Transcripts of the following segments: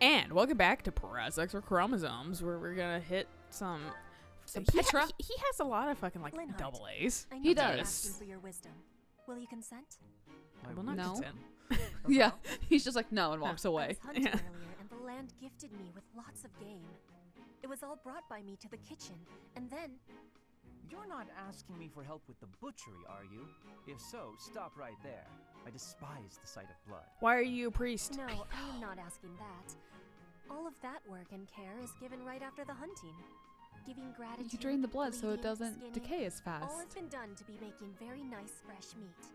And welcome back to Parasites or Chromosomes, where we're gonna hit some Petra. He has a lot of fucking like Linhardt, double A's. I know He you're does. asking for your wisdom. Will you consent? I will not No. consent. Yeah, he's just like, no, and walks I away. was hunting Yeah. earlier, and the land gifted me with lots of game. It was all brought by me to the kitchen, and then You're not asking me for help with the butchery, are you? If so, stop right there. I despise the sight of blood. Why are you a priest? no, I am not asking that. All of that work and care is given right after the hunting. Giving gratitude. You drain the blood so it bleeding, doesn't skinning, decay as All has fast. been done to be making very nice fresh meat.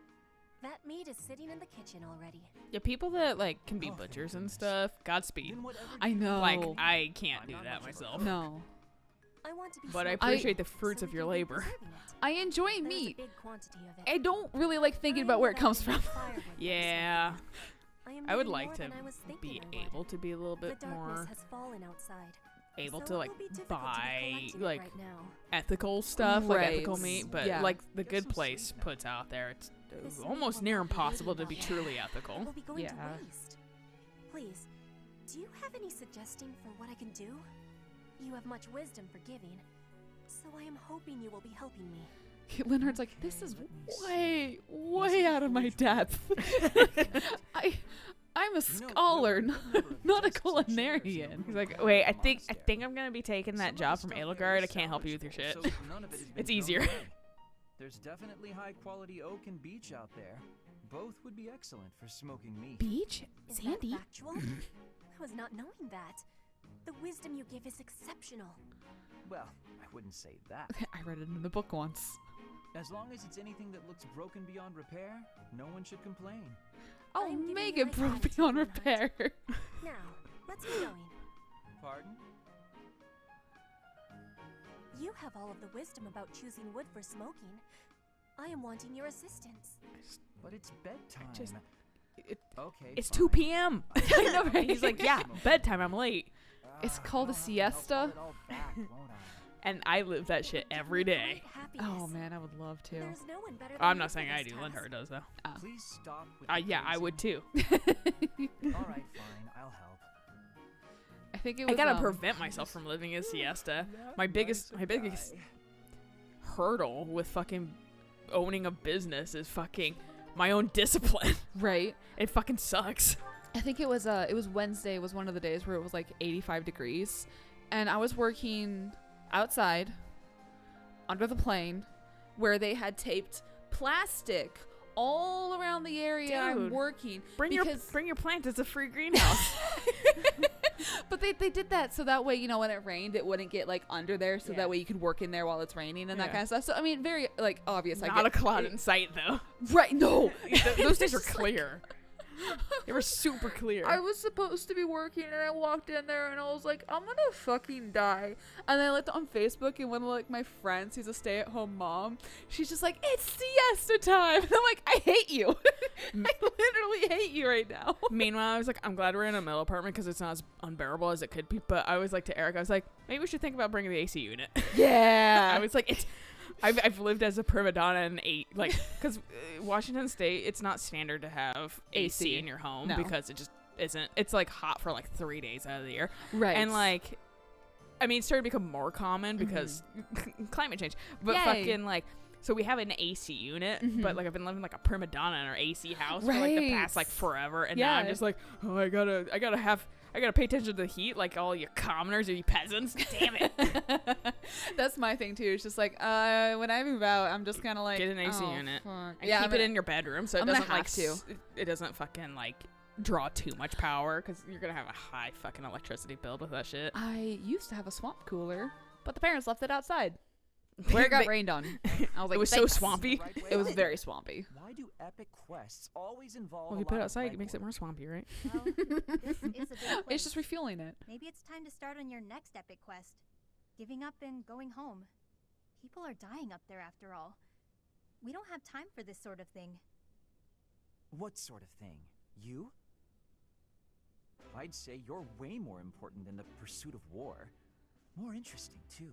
That meat is sitting in the kitchen already. Yeah, people that like can be Oh, butchers thank and goodness. stuff. Godspeed. Then whatever I you- know. Like I can't I'm do not that much of a myself. cook. No. I want to be But I sure appreciate the so fruits we of your can be labor. preserving it. I enjoy There's a meat. big quantity of it. I don't really like thinking about where it comes from. Yeah, am I would doing like more to than I was be thinking I would. able to be a little The bit darkness more has fallen outside. able so to it like will be difficult to be buy collecting it like right now. ethical stuff, like Right. ethical meat, but Yeah. like the Get Good some Place sleep now. puts out there, it's This meat almost will near not be impossible to be eaten truly It ethical. will be going Yeah. to waste. Please, do you have any suggesting for what I can do? You have much wisdom for giving, so I am hoping you will be helping me. Leonard's like, this is Okay, way out of my depth. I'm a scholar, not a culinarian. He's like, wait, I think I'm gonna be taking that job from Edelgard. I can't help you with your shit. It's easier. There's definitely high quality oak and beech out there. Both would be excellent for smoking meat. Beach? Is Sandy? that factual? I was not knowing that. The wisdom you give is exceptional. Well, I wouldn't say that. I read it in the book once. As long as it's anything that looks broken beyond repair, no one should complain. I'll I'm giving make you it my broke gratitude, beyond Leonhardt. repair. Now, let's get going. Pardon? You have all of the wisdom about choosing wood for smoking. I am wanting your assistance. But it's bedtime. just- Okay. It's fine. 2 p.m. I know, right? He's like, yeah, bedtime. I'm late, It's called a I'll siesta. call it all back, won't I? and I live that shit every day. Great happiness. Oh man, I would love to. There's no one better than I'm you not for saying I this do. task. Linhardt does though. Please stop with the Yeah, I would crazy. too. All right, fine. I'll help. I think it I was. gotta prevent myself from living a siesta. My biggest hurdle with fucking owning a business is fucking my own discipline. Right. It fucking sucks. I think it was Wednesday was one of the days where it was like 85 degrees, and I was working outside under the plane where they had taped plastic all around the area I'm Dude, working. Bring because your plant. It's a free greenhouse. But they did that so that way, you know, when it rained, it wouldn't get like under there, so Yeah. that way you could work in there while it's raining and that Yeah. kind of stuff. So I mean, very like obvious. I Not get a cloud it- in sight though. Right? No, Those days were It's just like- clear. They were super clear. I was supposed to be working and I walked in there and I was like, I'm gonna fucking die. And then I looked on Facebook and one of like my friends who's a stay-at-home mom, she's just like, it's siesta time. And I'm like, I hate you. I literally hate you right now. Meanwhile, I was like, I'm glad we're in a middle apartment because it's not as unbearable as it could be. But I was like to Eric, I was like, maybe we should think about bringing the AC unit. Yeah. I was like, I've lived as a prima donna and because Washington State, it's not standard to have AC in your home No. because it just isn't. It's like hot for like 3 days out of the year, right. and like, I mean, it started to become more common because climate change. But Yay. fucking like. So we have an AC unit, but like I've been living like a prima donna in our AC house for like the past like Right. forever, and now I'm Yeah. just like, oh, I gotta pay attention to the heat, like all you commoners or you peasants. Damn it! That's my thing too. It's just like when I move out, I'm just kind of like Get an AC oh, unit. fuck. And Yeah, keep I'm it in your bedroom so it I'm gonna doesn't like have to. it doesn't fucking like draw too much power because you're gonna have a high fucking electricity bill with that shit. I used to have a swamp cooler, but the parents left it outside where it got rained on. I was like, It was so "Thanks." swampy. Right way It was out. very swampy. Why do epic quests always involve Well, if a you put it lot of outside, it makes it legwork? more swampy, right? Well, this is a big place. It's just refueling it. Maybe it's time to start on your next epic quest. Giving up and going home. People are dying up there after all. We don't have time for this sort of thing. What sort of thing? You? I'd say you're way more important than the pursuit of war. More interesting, too.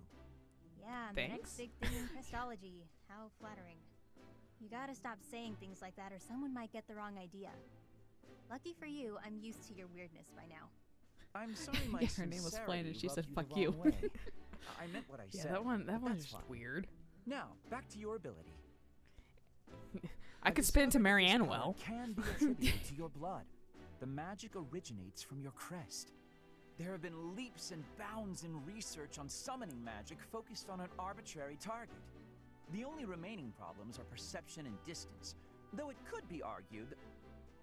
Yeah, the Thanks. next big thing in Crystology. How flattering. You gotta stop saying things like that or someone might get the wrong idea. Lucky for you, I'm used to your weirdness by now. I'm sorry my Yeah, her name was Flynn, and sincerity she said, rubbed "Fuck the you." wrong way. I meant what I Yeah, said. that one but was that's just fine. weird. Now, back to your ability. I could spin it to discovered that this Marianne power well. can be attributed to your blood. The magic originates from your crest. There have been leaps and bounds in research on summoning magic focused on an arbitrary target. The only remaining problems are perception and distance, though it could be argued that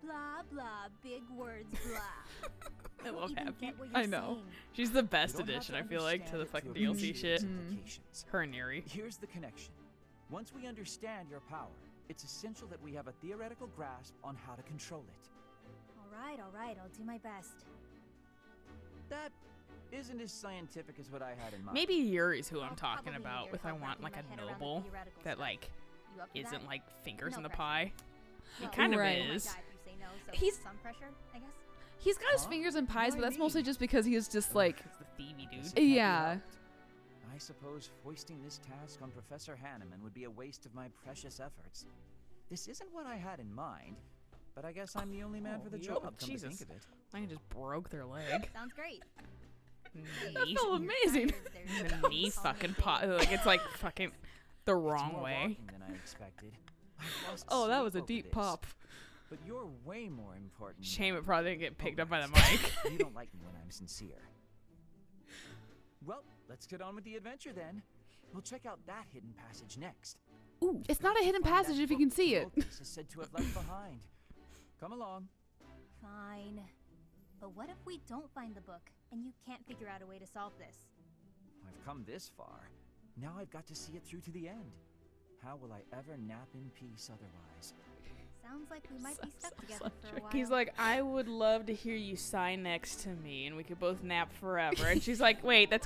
Blah blah, big words, blah. I love Even Happy. get what you're I know. saying. She's the best you don't have addition, to I feel like, to the understand fucking it DLC appreciate shit. its Mm. implications. Her and Yuri. Here's the connection. Once we understand your power, it's essential that we have a theoretical grasp on how to control it. All right, I'll do my best. That isn't as scientific as what I had in mind. Maybe Yuri's who I'm I'll talking probably about need with your I help want wrapping like my a head around the noble theoretical that stuff. like You up for isn't that? like fingers No in the pressure. pie. Well, kind of Right. I might is. die if you say no, so He's- some pressure, I guess. He's got his Huh? fingers in pies, Why but that's me? mostly just because he's just like, It's the thievy Guess dude. it can't be Yeah. helped. I suppose foisting this task on Professor Hanneman would be a waste of my precious efforts. This isn't what I had in mind, but I guess I'm the only man for the Oh, job. yup, Come Jesus. to think of it. I just broke their leg. Sounds great. Knee, felt amazing. the knee fucking pot. Like it's like fucking the It's wrong more way. walking than I expected. I've lost oh, that sleep was a over deep this, pop. But you're way more important. Shame than- it probably didn't get picked Oh, up by the right. mic. You don't like me when I'm sincere. Well, let's get on with the adventure then. We'll check out that hidden passage next. Ooh, it's not a hidden Find that passage if you book can that see the it. Vultus is said to have left behind. Come along. Fine. But what if we don't find the book, and you can't figure out a way to solve this? I've come this far. Now I've got to see it through to the end. How will I ever nap in peace otherwise? Sounds like we might be stuck together for a while. He's like, I would love to hear you sigh next to me, and we could both nap forever. And she's like, wait, that's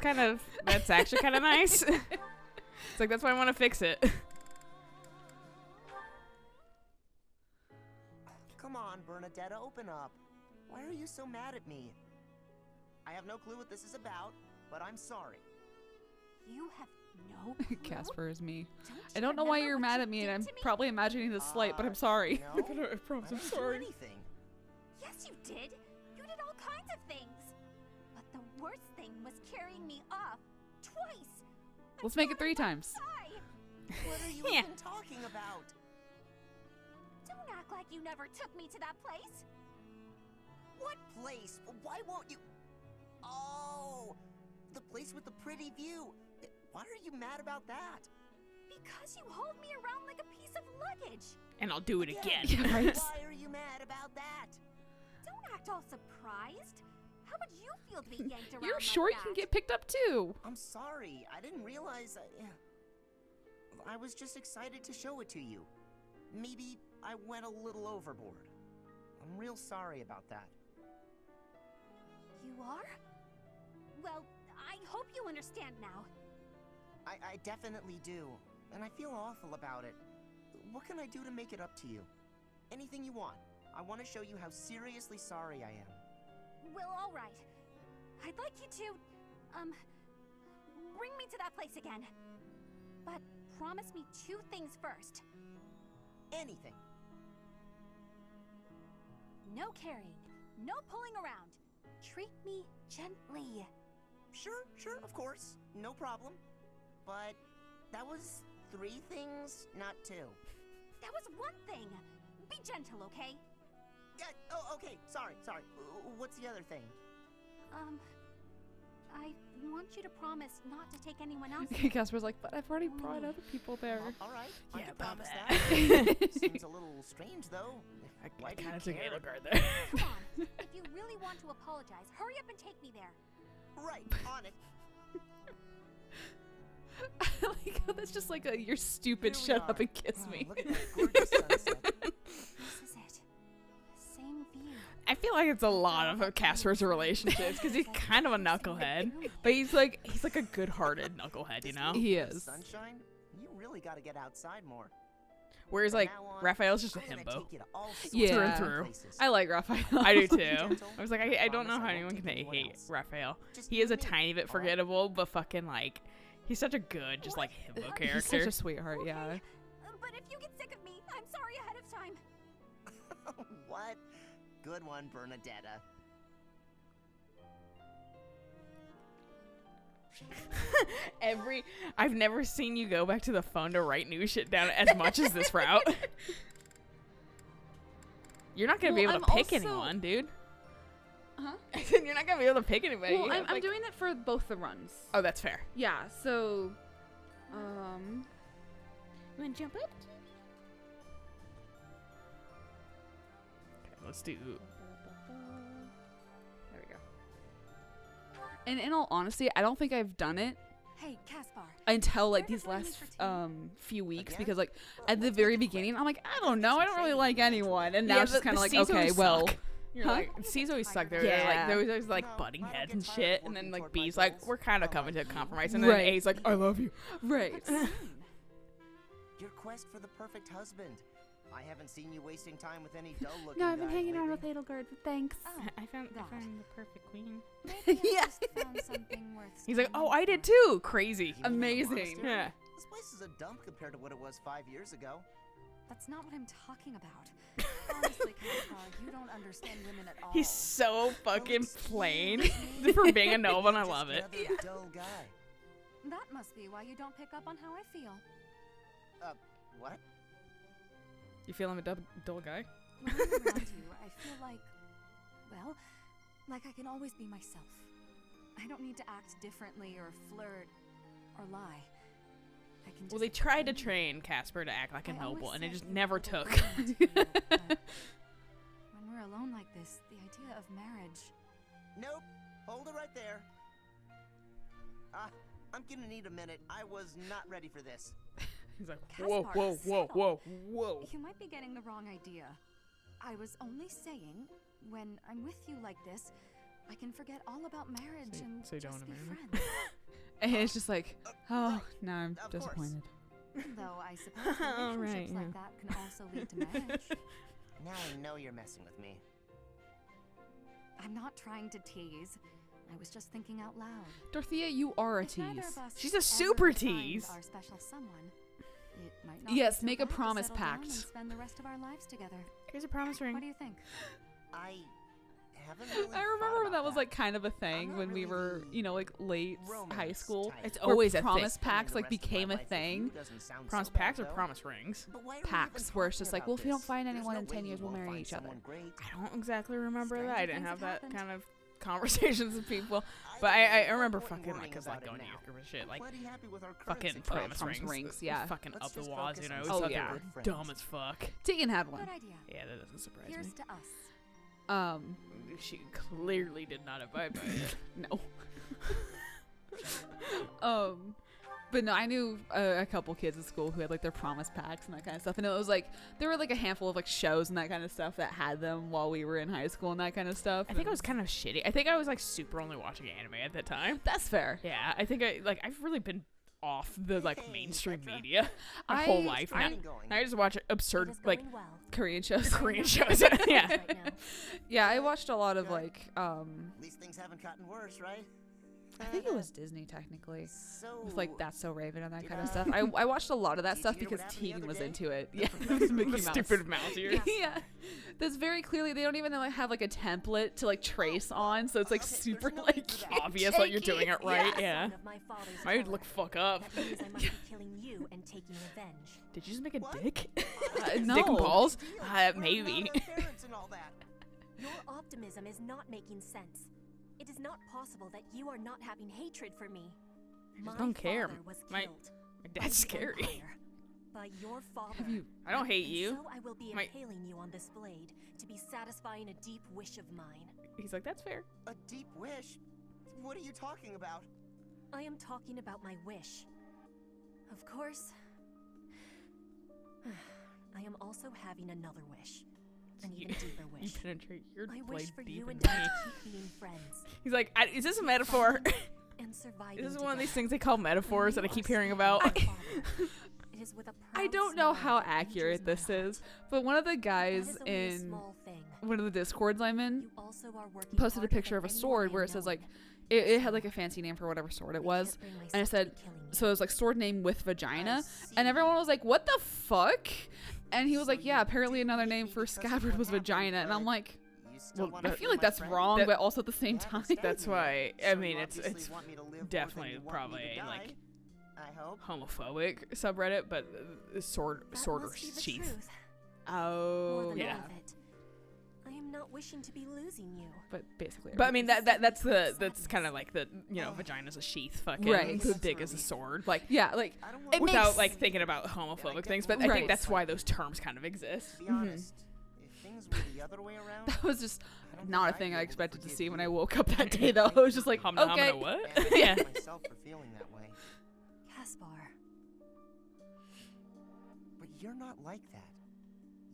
actually kind of nice. It's like that's why I want to fix it. Come on, Bernadetta, open up. Why are you so mad at me? I have no clue what this is about, but I'm sorry. You have no clue? Casper is me. I you don't know why remember you're what mad you at me, did and I'm to me? probably imagining this slight, but I'm sorry. No, I promise, I I'm didn't do sorry. anything. Yes, you did. You did all kinds of things. But the worst thing was carrying me off twice. I Let's make it thought 3 I might times. die. What are you Yeah. even talking about? Don't act like you never took me to that place. What place? Why won't you? Oh, the place with the pretty view. Why are you mad about that? Because you hold me around like a piece of luggage. And I'll do it again. Yeah, right? Why are you mad about that? Don't act all surprised. How would you feel to be yanked around You're like sure you that? can get picked up too. I'm sorry. I didn't realize. I was just excited to show it to you. Maybe I went a little overboard. I'm real sorry about that. You are? Well, I hope you understand now. I definitely do, and I feel awful about it. What can I do to make it up to you? Anything you want. I want to show you how seriously sorry I am. Well, all right. I'd like you to, bring me to that place again. But promise me 2 things first. Anything. No carrying, no pulling around. Treat me gently. Sure, of course. No problem. But that was 3 things, not 2. That was 1 thing. Be gentle, okay? Yeah, oh, okay. Sorry. What's the other thing? I want you to promise not to take anyone else. Casper's like, but I've already brought other people there. All right, I Yeah, can about promise that. that. Seems a little strange, though. Why I do you kind of took care? Alucard there. Come on. If you really want to apologize, hurry up and take me there. Right, on it. I like how that's just like a, you're stupid, Here we shut are. up and kiss Oh, me. Look at that gorgeous sunset. This is it. The same view. I feel like it's a lot of Casper's relationships because he's kind of a knucklehead, but he's like a good-hearted knucklehead, you know. He With the is. Sunshine? You really got to get outside more. Whereas From like now on, Raphael's just a I'm gonna himbo. take you to all sorts Yeah. of Through and different through. places. I like Raphael. I do too. Gentle. I was like, I don't know Promise how I anyone won't can take anyone hate else. Raphael. Just He you is a and me, tiny bit all right? forgettable, but fucking like, he's such a good, just like himbo He's character. such a sweetheart, yeah. Okay, but if you get sick of me, I'm sorry ahead of time. What? Good one, Bernadetta. I've never seen you go back to the phone to write new shit down as much as this route. You're not gonna be able to pick anyone, dude. Huh? You're not gonna be able to pick anybody. Well, You I'm have, doing it for both the runs. Oh, that's fair. Yeah, so, You wanna jump up? Okay, let's do. there we go. And in all honesty, I don't think I've done it Hey, Caspar. until like Care these to join me last for tea? few weeks, Again? because like at the very beginning, I'm like, I don't know, I don't really like anyone, and now Yeah, it's just the kind of like, C's okay, always well, suck. You're Huh? like, C's always suck. They're Yeah. like, there was always like No, butting I don't heads get and tired shit, of and then working like toward my B's like, goals. we're kind of Oh, coming to a you compromise, and then Right. A's like, I love you. right. What's soon? Your quest for the perfect husband. I haven't seen you wasting time with any dull-looking No, I've been guys hanging out lately. with Edelgard. Thanks. Oh, I found that. the perfect queen. Maybe I Yeah. just found something worth He's like, staying oh, I for. did too. Crazy. You mean the Amazing. monastery? Yeah. This place is a dump compared to what it was 5 years ago. That's not what I'm talking about. Honestly, Caspar, you don't understand women at all. He's so fucking Excuse plain me? for being a noble, and I Just love it. another dull guy. That must be why you don't pick up on how I feel. What? You feel I'm a dull guy? When I'm around you, I feel like, well, like I can always be myself. I don't need to act differently or flirt or lie. I can just Well, they tried to train Casper to act like a I always noble, and it said just you never were the took. right material, but when we're alone like this, the idea of marriage. Nope. Hold it right there. I'm gonna need a minute. I was not ready for this. He's like, Caspar, whoa, whoa, whoa, settle. whoa, whoa. You might be getting the wrong idea. I was only saying, when I'm with you like this, I can forget all about marriage So- and so you don't just wanna be marry me? friends. And it's just like, oh, right. now I'm Of course. disappointed. Though I suppose Oh, relationships right, like yeah. that can also lead to marriage. Now I know you're messing with me. I'm not trying to tease. I was just thinking out loud. Dorothea, you are a If neither tease. of us She's a ever super find tease. Our special someone, it might not Yes, be so make a bad to promise settle down pact. and spend the rest of our lives together. Here's a promise ring. What do you think? I haven't really I thought remember when about that was like kind of a thing not when we really were, the you know, like late romance high school. type. It's where always a promise thing. pacts The like rest of my became a life with thing. you doesn't sound Promise so bad, pacts or though. promise rings? But why are we Pacts even where it's talking just like, about well, if you don't this? find There's anyone no in 10 way years, you we'll won't marry find each other. someone great. I don't exactly remember that. I Stranger didn't things have have that happened. kind of conversations with people. I But don't I know, remember no point fucking worrying like, cause about like it going to now. youth group and shit, I'm like plenty happy with our current fucking situation. promise promise rings. rings, yeah. Fucking Let's up the just wazoo. focus And I on always Oh, thought yeah. they Good were friends. dumb as fuck. Tegan had one. Good idea. Yeah, that doesn't surprise Here's me. to us. She clearly did not abide by it. No. But no, I knew a couple kids at school who had like their promise packs and that kind of stuff, and it was like there were like a handful of like shows and that kind of stuff that had them while we were in high school and that kind of stuff. I think I and was kind of shitty. I think I was like super only watching anime at that time. that's fair. Yeah, I think I've really been off the like Hey, mainstream Petra. media my whole I- life. How's Now, it going? now I just watch absurd It is like going well. Korean shows. Korean shows. Yeah. Right now. Yeah, I watched a lot of Good. like At least things haven't gotten worse, right? I think it was Disney technically. So With like That's So Raven and that kind of Yeah. stuff. I watched a lot of that Did you stuff hear what because happened the Tegan other was day? into it. The Yeah, professor Mickey The Mouse. stupid mouse ears. Yeah, that's very clearly they don't even like have like a template to like trace on, so it's like Okay, there's super no like need for that. Obvious that you're doing it right. Son Yeah. of my father's I would color. look fuck up. That means I must be killing you and taking revenge. Did you just make a What? dick? No. Dick and balls? Deal. We're Maybe. not our parents and all that. Your optimism is not making sense. It is not possible that you are not having hatred for me. My don't care. father was My- killed My by dad's the scary. Empire, by your father. Have you? I don't hate And you. So I will be My- impaling you on this blade to be satisfying a deep wish of mine. He's like, that's fair. A deep wish? What are you talking about? I am talking about my wish. Of course, I am also having another wish. An You- even deeper You wish. penetrate your I blade wish for deep you into and I me. to keep being friends He's like, is this a metaphor? and surviving Is this one of these together. things they call metaphors that I You keep are hearing still about? my father. It is with a I proud don't know smile how that reaches accurate my this heart. is, but one of the That guys is only a in small thing. one of the discords I'm in You also are working posted a harder picture than of a anyone sword I where it says know. like it had like a fancy name for whatever sword it I was, can't bring and it myself to said be killing you. so it was like sword name with vagina, see. and everyone was like, "What the fuck?" And he was So like, "Yeah, you apparently didn't another hate name me for because of scabbard what was happened, vagina," and I'm but like, You still Well, want I to that- feel like that's wrong, That- but also at the same Yeah, time. exactly. That's why, So I you mean, it's obviously want me to live more than definitely you want me probably to a, like, die, I hope. homophobic subreddit, but sword That or must be the sheath. truth. More Oh, than yeah. all of it. I am not wishing to be losing you. but basically. But I mean that's Sadness. kind of like the vagina's a sheath, fucking Right. the dick is a sword, like yeah, like I don't want It without makes- like thinking about homophobic things. But I Right. think that's why those terms kind of exist. To be honest, if things were the other way around, that was just I don't not a think I'd thing be I able to expected to forgive see when you. I woke up that day. Though I was just like, Humna, okay, humna, what? And I Yeah. hate myself for feeling that way. Caspar. But you're not like that.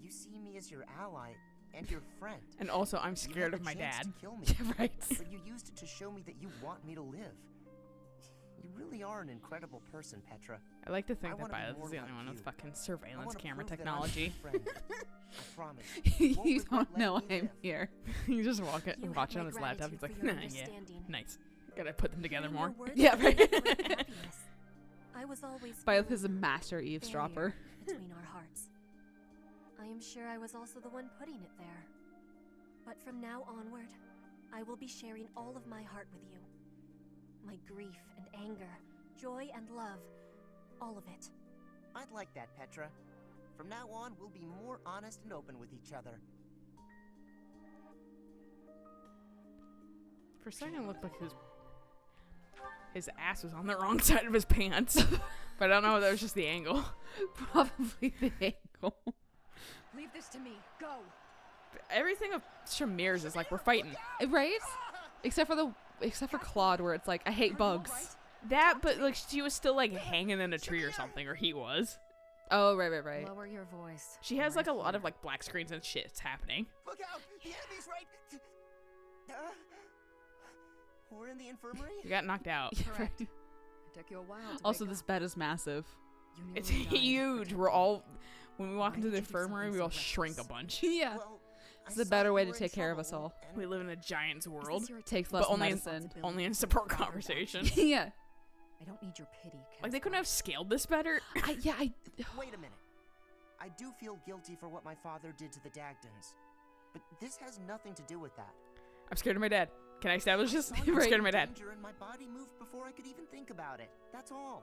You see me as your ally and your friend. And also, I'm You scared had of the my chance dad. to kill me, yeah, right. but you used it to show me that you want me to live. You really are an incredible person, Petra. I like to think I that wanna be Bio's more is the like only one with you. fucking I surveillance wanna camera prove that I'm technology. your friend. I promise. You won't regret don't know letting me I'm live. here. You just walk it, You watch it have on my his laptop. He's gratitude like, for your yeah, understanding. nice. Gotta put them together Hearing more. your words Yeah, filled right. me with happiness. I was always Bioth feeling is a master eavesdropper. barrier between our hearts. I am sure I was also the one putting it there. But from now onward, I will be sharing all of my heart with you. My grief and anger, joy and love, all of it. I'd like that, Petra. From now on, we'll be more honest and open with each other. For a second, it looked like his ass was on the wrong side of his pants. But I don't know if that was just the angle. Probably the angle. Leave this to me. Go. Everything of Shamir's is like we're fighting. Right? Except for Claude, where it's like, I hate bugs. That, but like she was still like hanging in a tree or something, or he was. Oh, right. Lower your voice. She has like a lot of like black screens and shit's happening. Look out! The enemy's right! We're in the infirmary? You got knocked out. Yeah, Correct. right. It took you a while to Also, wake this up. bed is massive. You It's nearly died to huge. protect We're me. all when we walk Why into the did you do infirmary, something we all so shrink a reckless? bunch. Yeah. Well, It's I a saw better you way to were in take care of us trouble, all. and We live in a giant's Is this world, your Takes but less only medicine. only in support conversation. Yeah. I don't need your pity, Like they Caspar. couldn't have scaled this better. I Wait a minute. I do feel guilty for what my father did to the Dagdans. But this has nothing to do with that. I'm scared of my dad. Can I establish this? I I'm saw you scared of in my dad. danger and my body moved before I could even think about it. That's all.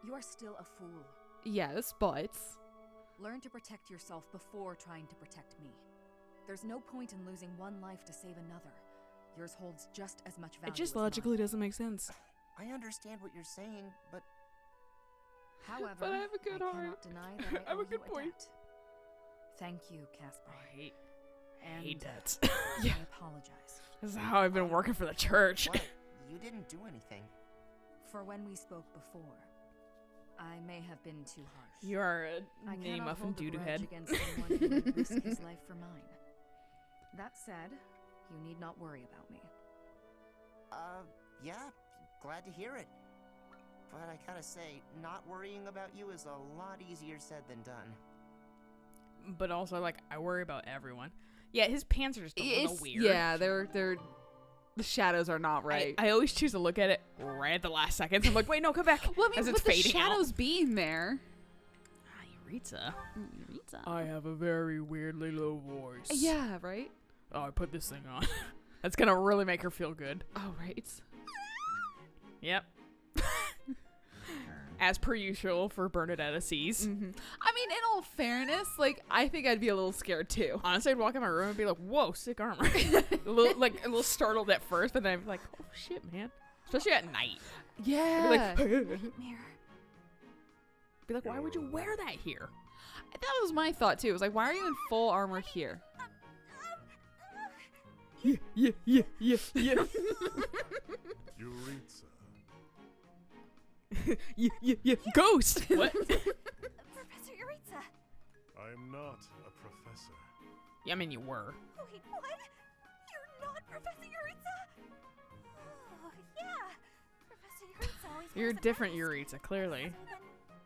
You are still a fool. yes, but Learn to protect yourself before trying to protect me. There's no point in losing one life to save another. Yours holds just as much value It just as mine. logically doesn't make sense. I understand what you're saying, but However, But I have a good I heart. cannot deny that I I have owe a good you point. debt. Thank you, Caspar. I hate And that. Yeah. I apologize This is how I've been working for the church. what? You didn't do anything. for when we spoke before. I may have been too harsh. You are a I mini cannot muffin hold a doo-doo grudge head. against someone who would risk his life for mine. That said, you need not worry about me. Yeah, glad to hear it. But I gotta say, not worrying about you is a lot easier said than done. But also, like, I worry about everyone. Yeah, his pants are just a little it's weird. yeah, they're the shadows are not right. I always choose to look at it right at the last second. So I'm like, wait, no, come back. well, I mean, as it's with the fading out. shadows being there. Ah, Yuritsa. Yuritsa. I have a very weirdly low voice. Yeah, right. Oh, I put this thing on. That's gonna really make her feel good. Oh, right. Yep. As per usual for Bernadette Assis. I mean, in all fairness, like I think I'd be a little scared too. Honestly, I'd walk in my room and be like, whoa, sick armor. a little startled at first, but then I'd be like, oh shit, man. Especially at night. Yeah. I'd be like, Mirror. be like, why would you wear that here? That was my thought too. It was like, why are you in full armor here? Yeah. Yuritsa, Yeah. Ghost! What? Professor Yuritsa. I am not a professor. Yeah, I mean, you were. Wait, what? You're not Professor Yuritsa? Oh, yeah. Professor Yuritsa always You're wears a different, mask. Yuritsa, clearly.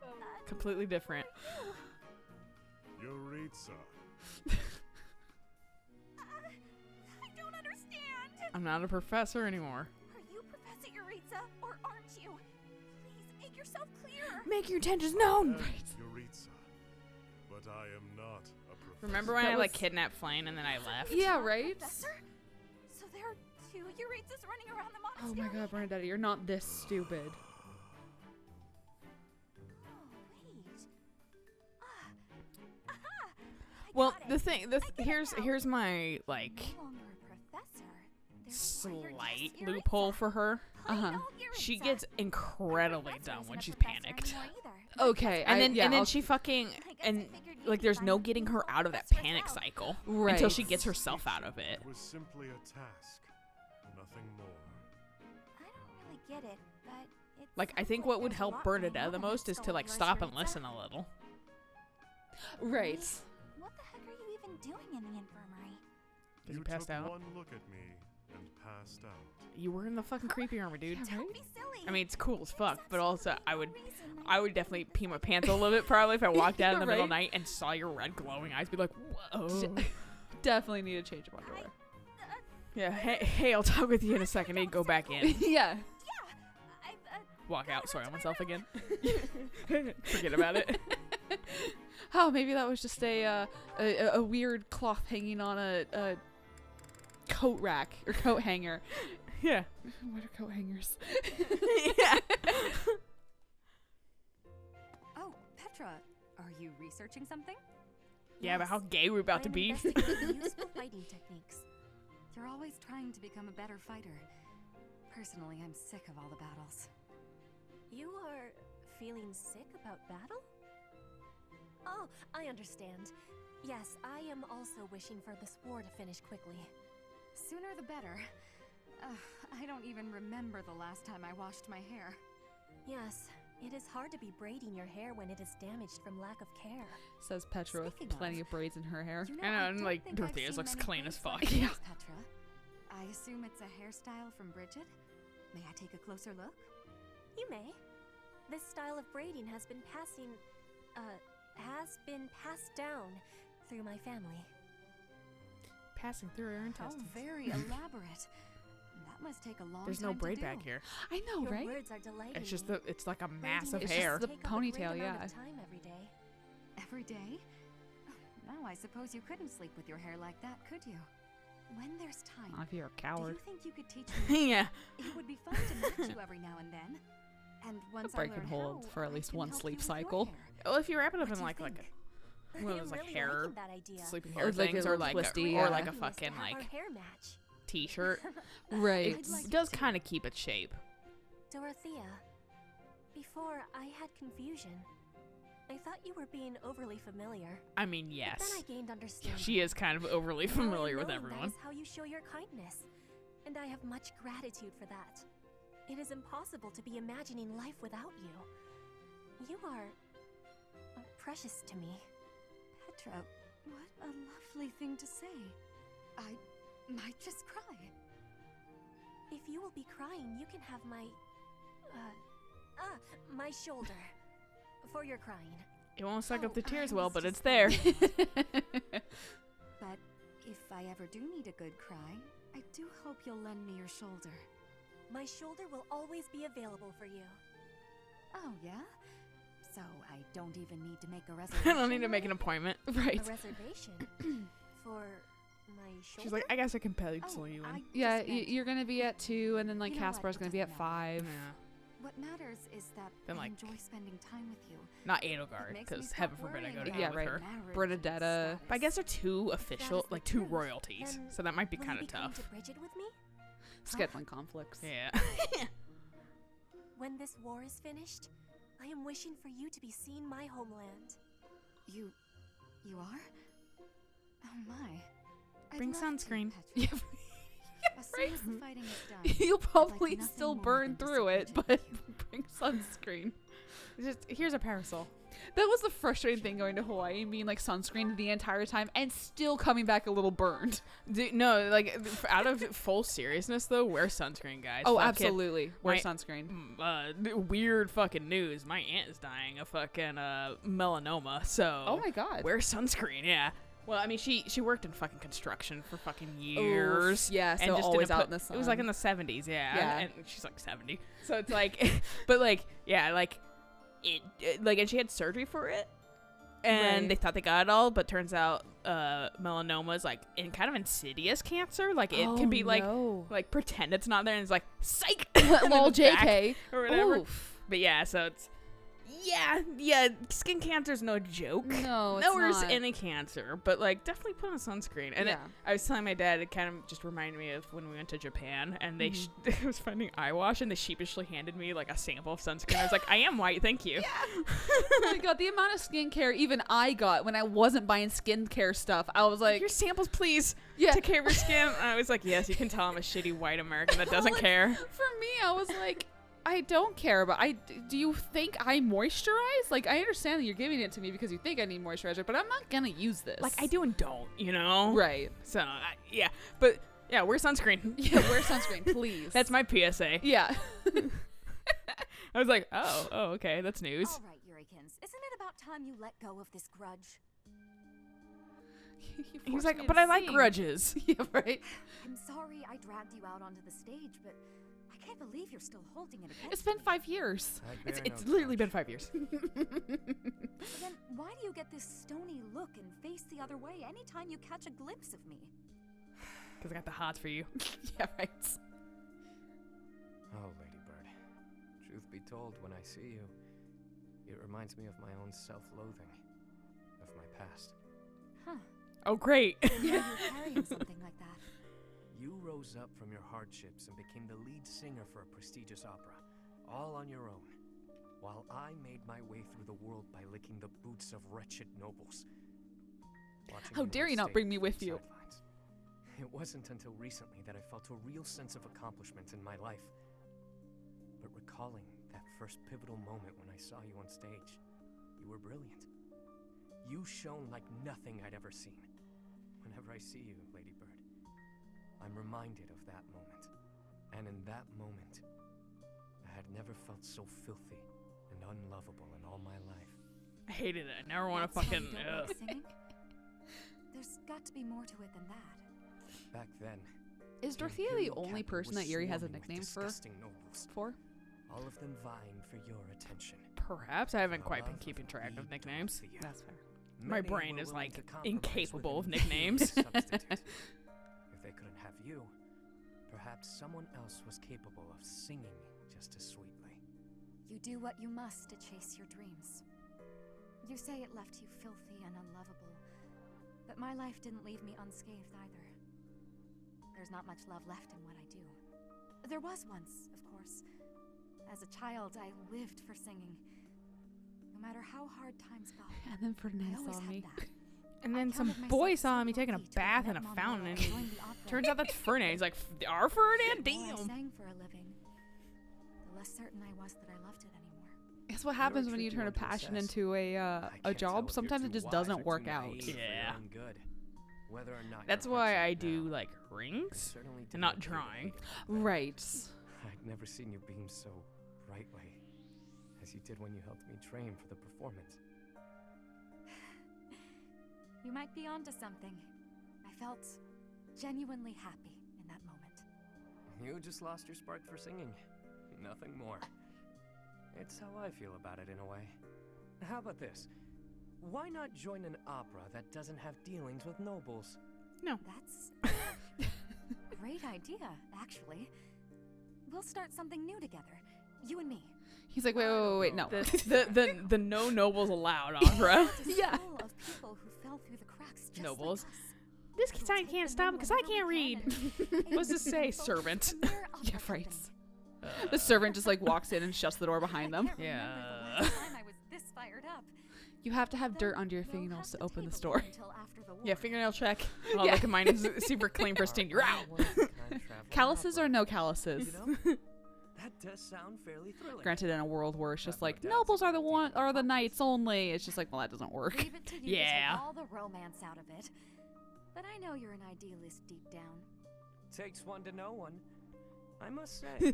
So then, Completely different. Yuritsa, I don't understand. I'm not a professor anymore. Are you Professor Yuritsa, or aren't you? Please make yourself clear. Make your intentions known! I am Yuritsa, but I am not a Remember when That I like was- kidnapped Flame and then I left? Yeah, right? Professor? So there are 2 Uritzes running around the Oh monastery? my god, Bernadette, you're not this stupid. Oh, wait. Aha! I Well, got the it. thing, I get it now. here's my like No longer a professor. Therefore, you're slight just loophole Yuritsa. for her. Plain Uh-huh. old She Yuritsa. gets No incredibly professor dumb isn't when a she's professor panicked. anymore either. Okay, And then I'll- she fucking I guess I and figured you'd like be there's fine no with getting being her full out of that professor as panic well. cycle Right. until she gets herself out of it. It was simply a task, nothing more. I don't really get it, but it Like I sounds think like what would there's a help lot going Bernadette on the in most this is to skull like of yours, stop and Yuritsa. listen a little. Right. What the heck are you even doing in the infirmary? Is You he passed took out? one look at me and passed out. You were in the fucking creepy armor, dude. Yeah, Don't right? be silly. I mean, it's cool as There's fuck, but also absolutely no reason I would definitely pee my pants a little bit probably if I walked out in the middle of the Right. night and saw your red glowing eyes. Be like, whoa. Definitely need to change of underwear. Yeah. Hey, I'll talk with you in a second. And go back in. Yeah. I've, Walk out. Sorry on myself again. Forget about it. Oh, maybe that was just a weird cloth hanging on a coat rack or coat hanger. Yeah. What are coat hangers? Yeah. Oh, Petra, are you researching something? Yeah, but how gay we're about to I'm be. investigating useful fighting techniques. You're always trying to become a better fighter. Personally, I'm sick of all the battles. You are feeling sick about battle? Oh, I understand. Yes, I am also wishing for this war to finish quickly. Sooner the better. I don't even remember the last time I washed my hair. Yes, it is hard to be braiding your hair when it is damaged from lack of care. Says Petra with Speaking plenty of, of braids in her hair. You know, I know, and, don't like, think I've Dorothea's seen looks many clean as things like fuck. yours, Yeah. Petra. I assume it's a hairstyle from Bridget. May I take a closer look? You may. This style of braiding has been passed down through my family. Passing through her How intestines. very elaborate. That must take a long There's time no to braid do. back here. I know, Your right? words are delighting It's just me. it's like a Braiding mass of It's your just hair. the take up a great ponytail, amount yeah. of time every day. Every day? Now I suppose you couldn't sleep with your hair like that, could you? When there's time, Oh, if you're a do coward. you think you could teach me? Yeah. It would be fun to match you every now and then. And once break I can learn hold how, for at I least can one help sleep you with your cycle. hair. Well, if you wrap it up What in do you like a think? one of I am those like really hair liking that idea. sleeping Or hair like a things, or little like twisty, or yeah. like a Fabulous to fucking have our like hair match. t-shirt. Right. I'd like It it does too. kind of keep its shape. Dorothea, before I had confusion. I thought you were being overly familiar. I mean, But yes. then I gained understanding. She is kind of overly Now I familiar with know everyone. That is how you show your kindness, and I have much gratitude for that. It is impossible to be imagining life without you. You are precious to me. Petra, what a lovely thing to say. I might just cry. If you will be crying, you can have my shoulder for your crying. It won't suck up Oh, the tears I well, was but just it's there. But if I ever do need a good cry, I do hope you'll lend me your shoulder. My shoulder will always be available for you. Oh, yeah? So I don't even need to make a I reservation? don't need to make an appointment. Right. A reservation for my shoulder. She's like, I guess I can pencil Oh, you in. I Yeah, just meant- you're gonna be at 2, and then like You know what, Casper's it gonna be at doesn't 5. Yeah. What matters is that Then, I like- enjoy spending time with you. Not It Edelgard, makes me because stop heaven forbid I go to worrying hell Yeah, with right. her. marriage Bernadetta. status. But I guess they're two official, That is the like two truth. royalties, Then so that might be Will kind you of be coming tough. to Bridget with me? Scheduling conflicts. Yeah. When this war is finished, I am wishing for you to be seeing my homeland. You are? Oh my. I'd Bring love to, sunscreen. Petra. Yeah. As soon as the fighting is done. You'll probably nothing still more burn than to through see it, Bridget. but bring sunscreen. Just here's a parasol. That was the frustrating thing going to Hawaii, being like sunscreened the entire time and still coming back a little burned. No, like out of full seriousness though, wear sunscreen, guys. Oh, Fucking, absolutely. Wear my- sunscreen. Weird fucking news. My aunt is dying of fucking melanoma. So Oh my god. wear sunscreen. Yeah. Well, I mean, she worked in fucking construction for fucking years. Oof, yeah, so and just always didn't out in the sun. It was like in the 70s, yeah. Yeah. And she's like 70. So it's like, but like, yeah, like, it like, and she had surgery for it. and Right. they thought they got it all, but turns out melanoma is like in kind of insidious cancer. Like it can be like no. like pretend it's not there, and it's like psych, Lol, and it's back JK. or whatever. Oof. But yeah, so it's yeah, skin cancer is no joke. No, it's Nor is not. any cancer, but like definitely put on sunscreen. And Yeah. I was telling my dad, it kind of just reminded me of when we went to Japan, and they Mm-hmm. I was finding eye wash, and they sheepishly handed me like a sample of sunscreen. I was like, I am white, thank you. Oh my god, the amount of skincare even I got when I wasn't buying skincare stuff, I was like, Your samples, please. yeah. Take care of your skin. And I was like, yes, you can tell I'm a shitty white American that doesn't Like, care. For me, I was like, I don't care, but do you think I moisturize? Like, I understand that you're giving it to me because you think I need moisturizer, but I'm not gonna use this. Like I do and don't, you know? Right. So yeah, but yeah, wear sunscreen. Yeah, wear sunscreen, please. That's my PSA. yeah. I was like, oh, okay, that's news. All right, Yurikins. Isn't it about time you let go of this grudge? He was like, but I like grudges. Yeah, right. I'm sorry I dragged you out onto the stage, but I can't believe you're still holding it against It's been me. 5 years. I bear It's no literally been grudge. 5 years. Then why do you get this stony look and face the other way anytime you catch a glimpse of me? Because I got the hots for you. Yeah, right. Oh, Ladybird. Truth be told, when I see you, it reminds me of my own self-loathing, of my past. Huh. Oh, great. You're carrying something like that. You rose up from your hardships and became the lead singer for a prestigious opera, all on your own, while I made my way through the world by licking the boots of wretched nobles. Watching How dare on you not stage bring me from the with you? sidelines. It wasn't until recently that I felt a real sense of accomplishment in my life. But recalling that first pivotal moment when I saw you on stage, you were brilliant. You shone like nothing I'd ever seen. Whenever I see you, Ladybird, I'm reminded of that moment. And in that moment, I had never felt so filthy and unlovable in all my life. I hated it. I never want to That's how fucking. you don't Ugh. like singing? There's got to be more to it than that. Back then, Is the Dorothea the imperial only capital person was that Yuri has a swarming with nickname for? disgusting nobles, all of them vying for your attention. Perhaps I haven't For quite been love keeping track of we nicknames. Dorothea. That's fair. My Many brain were is willing like to compromise incapable with of an nicknames. inferior substitute. If they couldn't have you, perhaps someone else was capable of singing just as sweetly. You do what you must to chase your dreams. You say it left you filthy and unlovable, but my life didn't leave me unscathed either. There's not much love left in what I do. There was once, of course. As a child, I lived for singing. No matter how hard times got, And then Ferdinand I always saw had me. that. And I then some counted boy myself saw so me taking a lucky to have bath in met a Mama fountain, and and joined the opera. turns out that's Ferdinand. He's like, our Ferdinand? The more I Damn. sang for a living, the less certain I was that I loved it anymore. That's what happens when you tricky turn a one, passion princess. into I a can't tell job. if you're Sometimes it too just wise doesn't or work too out. naive for your Yeah. own good. Whether or not That's your why heart's I right do now, like you rings certainly did and not it drawing. beautifully. Right. I'd never seen you beam so brightly as you did when you helped me train for the performance. You might be onto something. I felt genuinely happy in that moment. You just lost your spark for singing. Nothing more. It's how I feel about it in a way. How about this? Why not join an opera that doesn't have dealings with nobles? That's a great idea, actually. We'll start something new together. You and me. He's like, wait, no. The no nobles allowed opera. It's a Yeah. school of people who fell through the cracks just Nobles. like us. This We'll sign take can't them stop in because I whenever we can't can read. and What's this say, make them focus servant? on their Yeah, opera right. company. The servant just like walks in and shuts the door behind them. I can't remember Yeah. the last time I was this fired up. You have to have dirt Then under your we'll fingernails have to open the table store. it until after the war. Yeah, fingernail check. Oh, Yeah. look at mine is super clean, pristine. You're out. Calluses or no calluses? You know, that does sound fairly thrilling. Granted, in a world where it's just I've no like doubts nobles are the about one the are the knights only. It's just like, well, that doesn't work. Leave it to you to Yeah. take all the romance out of it. But I know you're an idealist deep down. Takes one to know one. I must say.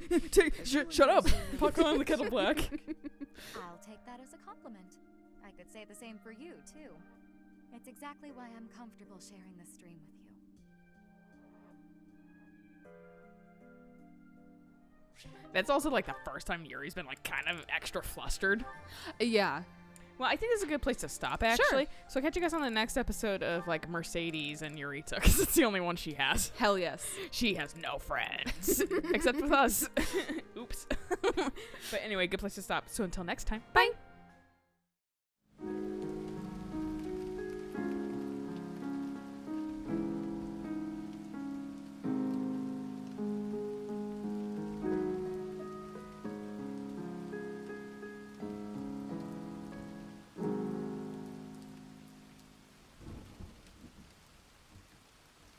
Shut up. Fuck on the kettle black. I'll take that as a compliment. I could say the same for you, too. It's exactly why I'm comfortable sharing this stream with you. That's also like the first time Yuri's been like kind of extra flustered. Yeah. Well, I think this is a good place to stop, actually. So I'll catch you guys on the next episode of, like, Mercedes and Eureka, because it's the only one she has. Hell yes. She has no friends, except with us. Oops. But anyway, good place to stop. So until next time, bye.